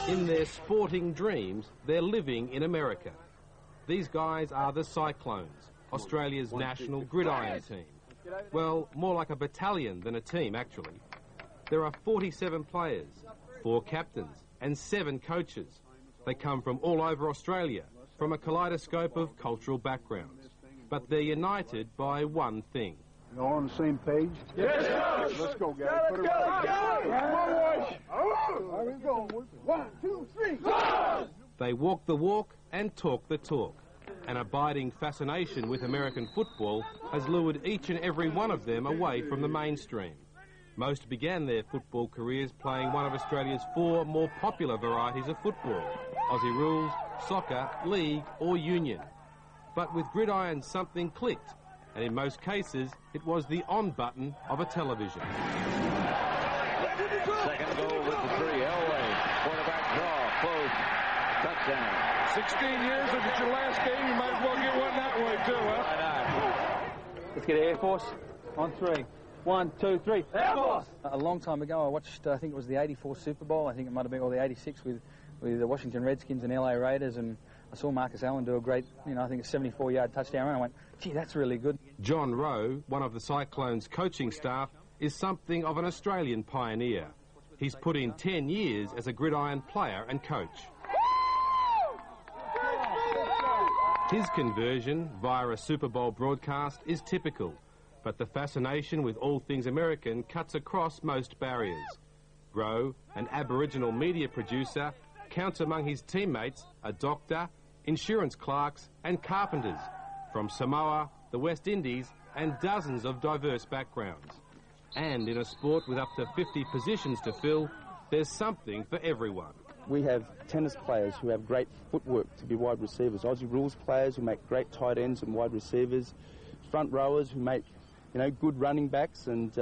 In their sporting dreams, they're living in America. These guys are the Cyclones, Australia's national gridiron team. Well, more like a battalion than a team, actually. There are 47 players, 4 captains, and 7 coaches. They come from all over Australia, from a kaleidoscope of cultural backgrounds. But they're united by one thing. You all on the same page? Yes, Coach! Let's go, guys. Put it right. There we go. 1, 2, 3. They walk the walk and talk the talk. An abiding fascination with American football has lured each and every one of them away from the mainstream. Most began their football careers playing one of Australia's 4 more popular varieties of football: Aussie rules, soccer, league or union. But with gridiron something clicked, and in most cases it was the on button of a television. Second goal with the 3, Elway, quarterback draw, close, touchdown. 16 years, if it's your last game, you might as well get one that way too, huh? Why not? Let's get Air Force on 3. 1, 2, 3. Air Force! A long time ago, I watched, I think it was the 84 Super Bowl. I think it might have been, or the 86 with the Washington Redskins and LA Raiders, and I saw Marcus Allen do a great, I think a 74-yard touchdown run. I went, gee, that's really good. John Rowe, one of the Cyclones' coaching staff, is something of an Australian pioneer. He's put in 10 years as a gridiron player and coach. His conversion via a Super Bowl broadcast is typical, but the fascination with all things American cuts across most barriers. Rowe, an Aboriginal media producer, counts among his teammates a doctor, insurance clerks and carpenters from Samoa, the West Indies and dozens of diverse backgrounds. And in a sport with up to 50 positions to fill, there's something for everyone. We have tennis players who have great footwork to be wide receivers, Aussie rules players who make great tight ends and wide receivers, front rowers who make, good running backs, and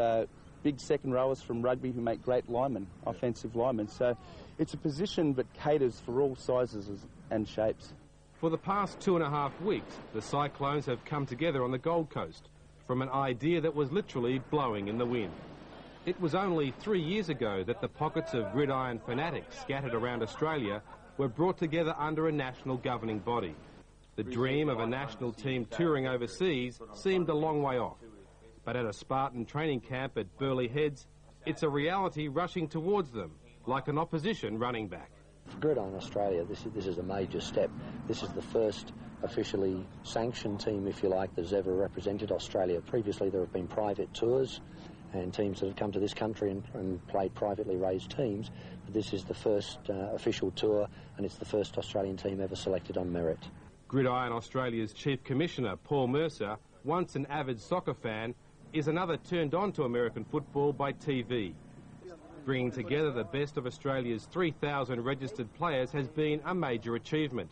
big second rowers from rugby who make great linemen, offensive linemen. So it's a position that caters for all sizes and shapes. For the past 2.5 weeks, the Cyclones have come together on the Gold Coast from an idea that was literally blowing in the wind. It was only 3 years ago that the pockets of gridiron fanatics scattered around Australia were brought together under a national governing body. The dream of a national team touring overseas seemed a long way off. But at a Spartan training camp at Burleigh Heads, it's a reality rushing towards them, like an opposition running back. For Gridiron Australia, this is a major step. This is the first officially sanctioned team, if you like, that's ever represented Australia. Previously, there have been private tours and teams that have come to this country and played privately raised teams. But this is the first official tour, and it's the first Australian team ever selected on merit. Gridiron Australia's Chief Commissioner, Paul Mercer, once an avid soccer fan, is another turned on to American football by TV. Bringing together the best of Australia's 3,000 registered players has been a major achievement.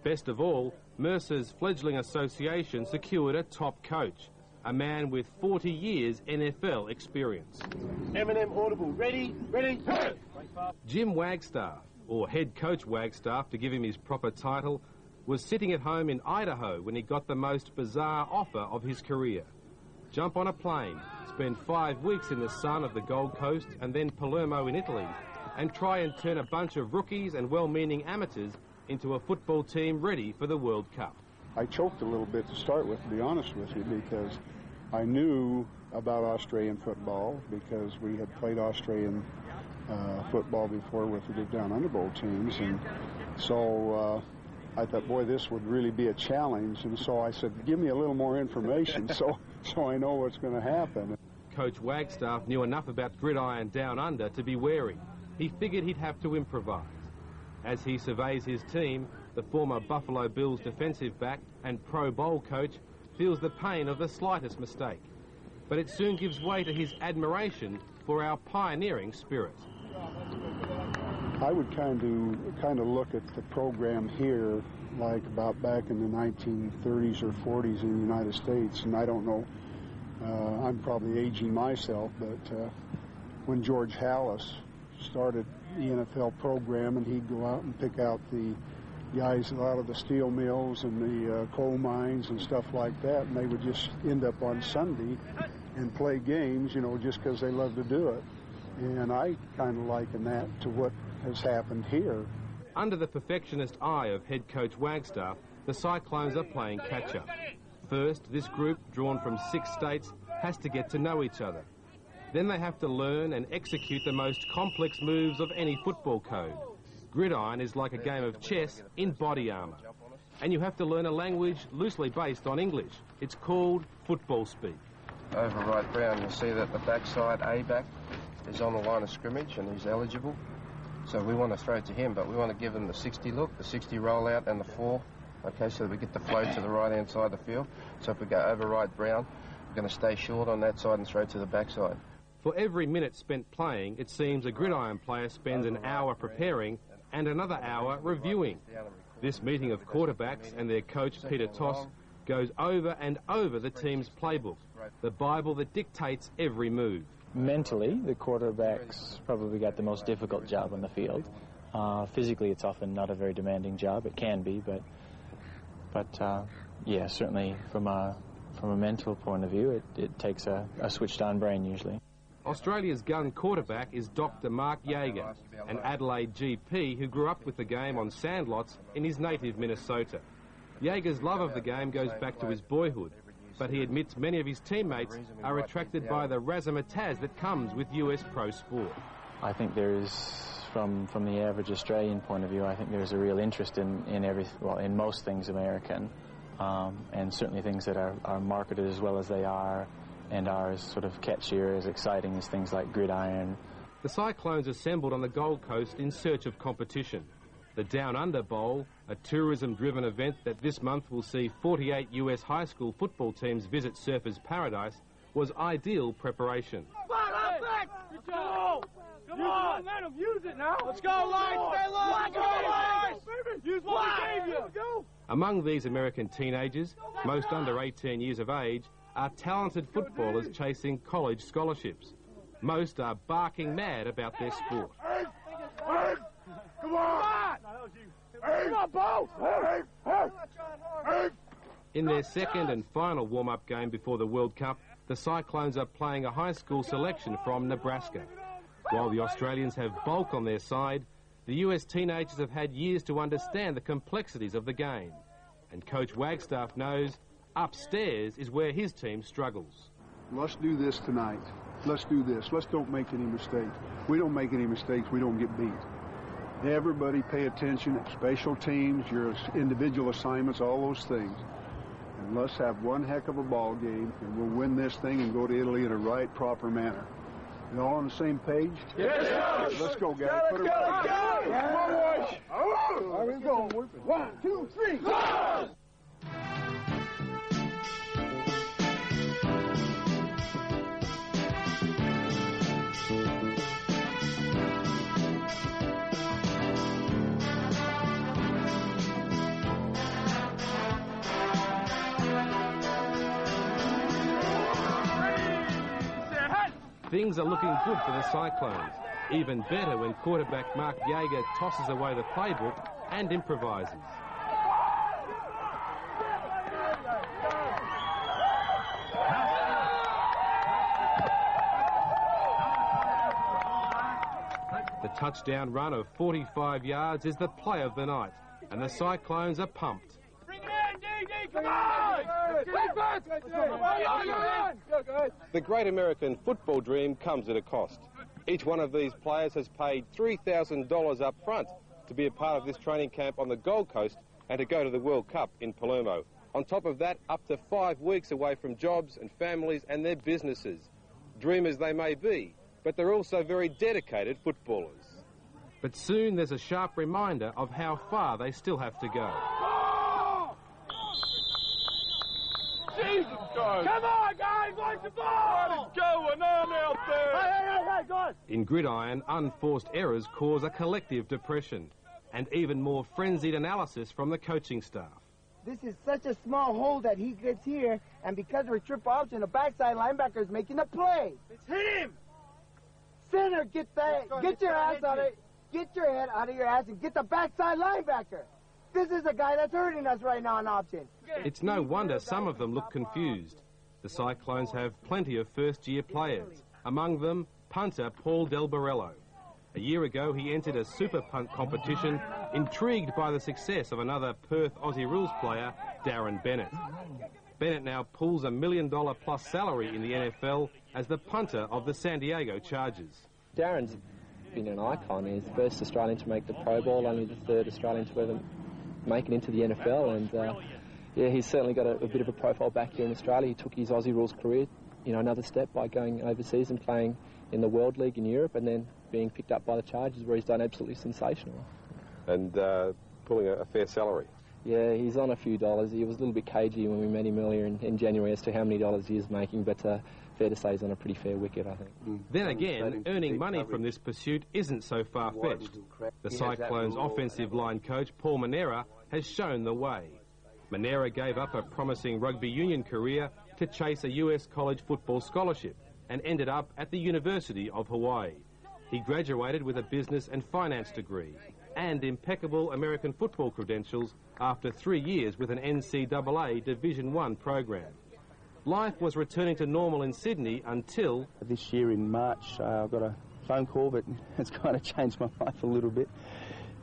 Best of all, Mercer's fledgling association secured a top coach, a man with 40 years NFL experience. M&M audible. Ready, hey! Jim Wagstaff, or head coach Wagstaff to give him his proper title, was sitting at home in Idaho when he got the most bizarre offer of his career. Jump on a plane, spend 5 weeks in the sun of the Gold Coast and then Palermo in Italy, and try and turn a bunch of rookies and well-meaning amateurs into a football team ready for the World Cup. I choked a little bit to start with, to be honest with you, because I knew about Australian football because we had played Australian football before with the down under bowl teams, and so I thought, boy, this would really be a challenge, and so I said, give me a little more information so I know what's going to happen. Coach Wagstaff knew enough about gridiron down under to be wary. He figured he'd have to improvise. As he surveys his team, the former Buffalo Bills defensive back and Pro Bowl coach feels the pain of the slightest mistake. But it soon gives way to his admiration for our pioneering spirit. I would kind of look at the program here like about back in the 1930s or 40s in the United States, and I don't know, I'm probably aging myself, but when George Halas started the NFL program, and he'd go out and pick out the guys out of the steel mills and the coal mines and stuff like that, and they would just end up on Sunday and play games, just because they loved to do it. And I kind of liken that to what has happened here. Under the perfectionist eye of head coach Wagstaff, the Cyclones are playing catch-up. First, this group, drawn from 6 states, has to get to know each other. Then they have to learn and execute the most complex moves of any football code. Gridiron is like a game of chess in body armour. And you have to learn a language loosely based on English. It's called football speak. Over right Brown, you'll see that the backside A-back is on the line of scrimmage and he's eligible. So we want to throw to him, but we want to give him the 60 look, the 60 rollout and the 4, okay, so that we get the flow to the right-hand side of the field. So if we go over right Brown, we're going to stay short on that side and throw to the backside. For every minute spent playing, it seems a gridiron player spends an hour preparing and another hour reviewing. This meeting of quarterbacks and their coach, Peter Toss, goes over and over the team's playbook, the Bible that dictates every move. Mentally, the quarterbacks probably got the most difficult job on the field. Physically, it's often not a very demanding job. It can be, but yeah, certainly from a mental point of view, it takes a switched-on brain usually. Australia's gun quarterback is Dr. Mark Yeager, an Adelaide GP who grew up with the game on sandlots in his native Minnesota. Yeager's love of the game goes back to his boyhood, but he admits many of his teammates are attracted by the razzmatazz that comes with US pro sport. I think there is, from the average Australian point of view, I think there's a real interest in most things American, and certainly things that are marketed as well as they are, and are as sort of catchier, as exciting as things like gridiron. The Cyclones assembled on the Gold Coast in search of competition. The Down Under Bowl, a tourism-driven event that this month will see 48 US high school football teams visit Surfers Paradise, was ideal preparation. Come on, let them use it now. Let's go, Lions. Stay low. Let's go, Lions. Use what we gave you. Go. Among these American teenagers, most under 18 years of age, are talented footballers chasing college scholarships. Most are barking mad about their sport. Come on! Come on, Bo! In their second and final warm-up game before the World Cup, the Cyclones are playing a high school selection from Nebraska. While the Australians have bulk on their side, the US teenagers have had years to understand the complexities of the game. And Coach Wagstaff knows upstairs is where his team struggles. Let's do this tonight. Let's do this. Let's don't make any mistakes. We don't make any mistakes, we don't get beat. Everybody pay attention, special teams, your individual assignments, all those things. And let's have one heck of a ball game, and we'll win this thing and go to Italy in a right, proper manner. You all on the same page? Yes, sir. Let's go, guys. Put it Let's go. Come on, boys. All right, we go. 1, 2, 3. Go! Things are looking good for the Cyclones. Even better when quarterback Mark Yeager tosses away the playbook and improvises. The touchdown run of 45 yards is the play of the night, and the Cyclones are pumped. Bring it in, D.D. Come on! The great American football dream comes at a cost. Each one of these players has paid $3,000 up front to be a part of this training camp on the Gold Coast and to go to the World Cup in Palermo. On top of that, up to 5 weeks away from jobs and families and their businesses. Dreamers they may be, but they're also very dedicated footballers. But soon there's a sharp reminder of how far they still have to go. Jesus Christ. Come on, guys, watch the ball! Let it go, we're not out there! Hey, guys! In gridiron, unforced errors cause a collective depression and even more frenzied analysis from the coaching staff. This is such a small hole that he gets here, and because we're triple option, the backside linebacker is making a play. Let's hit him! Center, get your ass out of it. Get your head out of your ass and get the backside linebacker. This is a guy that's hurting us right now in option. It's no wonder some of them look confused. The Cyclones have plenty of first-year players, among them punter Paul Del Borello. A year ago, he entered a super punt competition, intrigued by the success of another Perth Aussie Rules player, Darren Bennett. Bennett now pulls $1 million plus salary in the NFL as the punter of the San Diego Chargers. Darren's been an icon. He's the first Australian to make the Pro Bowl, only the third Australian to ever make it into the NFL, and yeah, he's certainly got a bit of a profile back here in Australia. He took his Aussie Rules career, another step by going overseas and playing in the World League in Europe, and then being picked up by the Chargers, where he's done absolutely sensational. And pulling a fair salary. Yeah, he's on a few dollars. He was a little bit cagey when we met him earlier in January as to how many dollars he is making, but fair to say he's on a pretty fair wicket, I think. Then again, earning money from this pursuit isn't so far-fetched. The Cyclones' offensive line coach, Paul Manera, has shown the way. Manera gave up a promising rugby union career to chase a US college football scholarship and ended up at the University of Hawaii. He graduated with a business and finance degree and impeccable American football credentials after 3 years with an NCAA Division I program. Life was returning to normal in Sydney until... This year in March, I got a phone call, but it's kind of changed my life a little bit.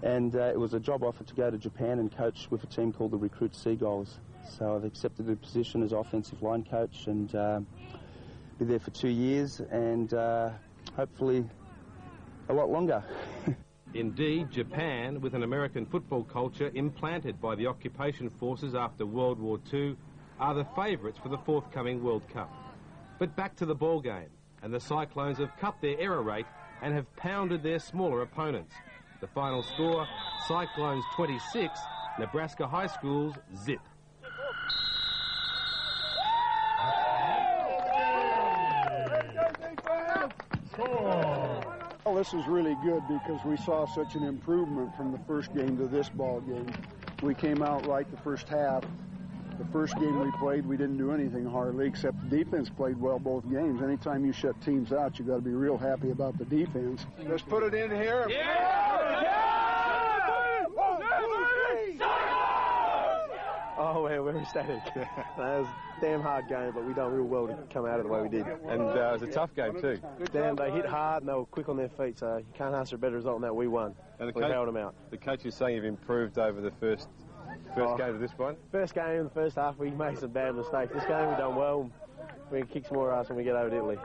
And it was a job offer to go to Japan and coach with a team called the Recruit Seagulls. So I've accepted the position as offensive line coach and be there for 2 years and hopefully a lot longer. Indeed, Japan, with an American football culture implanted by the occupation forces after World War II, are the favourites for the forthcoming World Cup. But back to the ball game, and the Cyclones have cut their error rate and have pounded their smaller opponents. The final score, Cyclones 26, Nebraska High Schools 0. Well, this is really good because we saw such an improvement from the first game to this ball game. We came out right the first half. The first game we played, we didn't do anything hardly, except the defense played well both games. Anytime you shut teams out, you got to be real happy about the defense. Let's put it in here. Oh, we're ecstatic. That was a damn hard game, but we done real well to come out of the way we did. And it was a tough game too. Damn, they hit hard and they were quick on their feet, so you can't ask for a better result than that. We won. And we held them out. The coach is saying you've improved over the first game of this one? First game in the first half, we made some bad mistakes. This game we've done well. We're going to kick some more ass when we get over to Italy.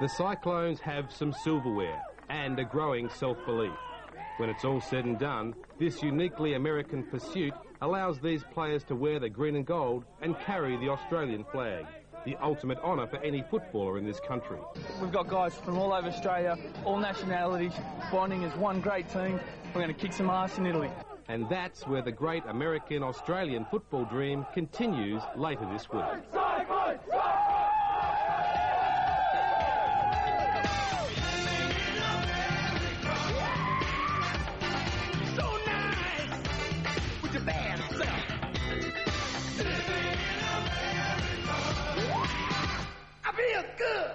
The Cyclones have some silverware and a growing self-belief. When it's all said and done, this uniquely American pursuit allows these players to wear the green and gold and carry the Australian flag, the ultimate honour for any footballer in this country. We've got guys from all over Australia, all nationalities, bonding as one great team. We're going to kick some ass in Italy. And that's where the great American-Australian football dream continues later this week. I feel good.